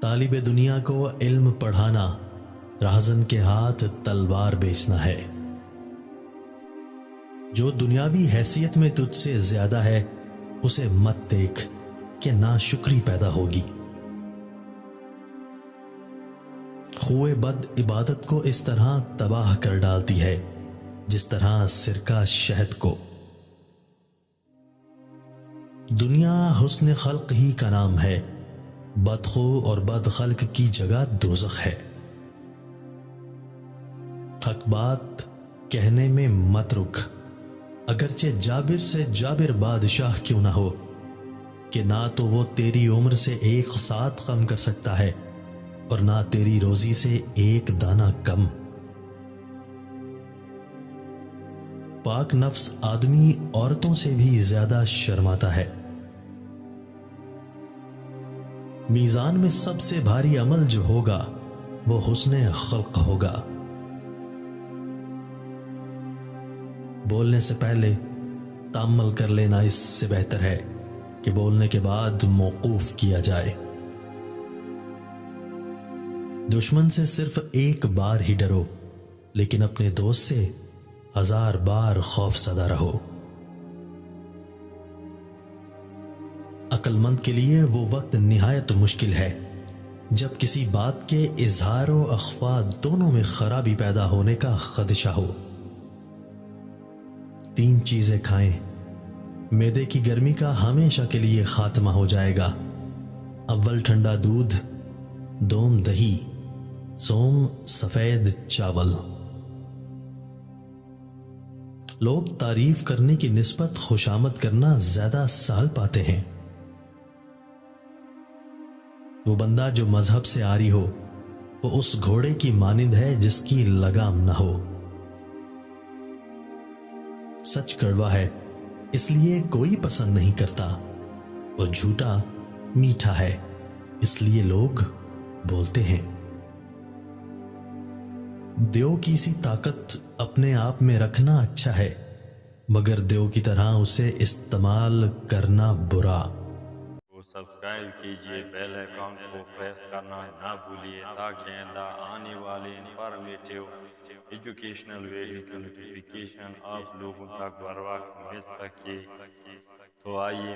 طالب دنیا کو علم پڑھانا راہزن کے ہاتھ تلوار بیچنا ہے۔ جو دنیاوی حیثیت میں تجھ سے زیادہ ہے اسے مت دیکھ کہ ناشکری پیدا ہوگی۔ خوئے بد عبادت کو اس طرح تباہ کر ڈالتی ہے جس طرح سرکہ شہد کو۔ دنیا حسن خلق ہی کا نام ہے، بدخو اور بد خلق کی جگہ دوزخ ہے۔ حق بات کہنے میں مت رک، اگرچہ جابر سے جابر بادشاہ کیوں نہ ہو، کہ نہ تو وہ تیری عمر سے ایک ساتھ کم کر سکتا ہے اور نہ تیری روزی سے ایک دانہ کم۔ پاک نفس آدمی عورتوں سے بھی زیادہ شرماتا ہے۔ میزان میں سب سے بھاری عمل جو ہوگا وہ حسن خلق ہوگا۔ بولنے سے پہلے تامل کر لینا اس سے بہتر ہے کہ بولنے کے بعد موقوف کیا جائے۔ دشمن سے صرف ایک بار ہی ڈرو، لیکن اپنے دوست سے 1000 بار خوف زدہ رہو۔ عقل مند کے لیے وہ وقت نہایت مشکل ہے جب کسی بات کے اظہار و اخفاء دونوں میں خرابی پیدا ہونے کا خدشہ ہو۔ 3 چیزیں کھائیں، معدے کی گرمی کا ہمیشہ کے لیے خاتمہ ہو جائے گا۔ اول ٹھنڈا دودھ، دوم دہی، سوم سفید چاول۔ لوگ تعریف کرنے کی نسبت خوشامد کرنا زیادہ سہل پاتے ہیں۔ وہ بندہ جو مذہب سے عاری ہو وہ اس گھوڑے کی مانند ہے جس کی لگام نہ ہو۔ سچ کڑوا ہے اس لیے کوئی پسند نہیں کرتا، اور جھوٹا میٹھا ہے اس لیے لوگ بولتے ہیں۔ دیو کی سی طاقت اپنے آپ میں رکھنا اچھا ہے، مگر دیو کی طرح اسے استعمال کرنا برا۔ سبسکرائب کیجئے، بیل آئیکن کو پریس کرنا نہ بھولیے تاکہ آئندہ آنے والے انفارمیٹیو ایجوکیشنل ویڈیو کی نوٹیفیکیشن آپ لوگوں تک بر وقت مل سکے۔ تو آئیے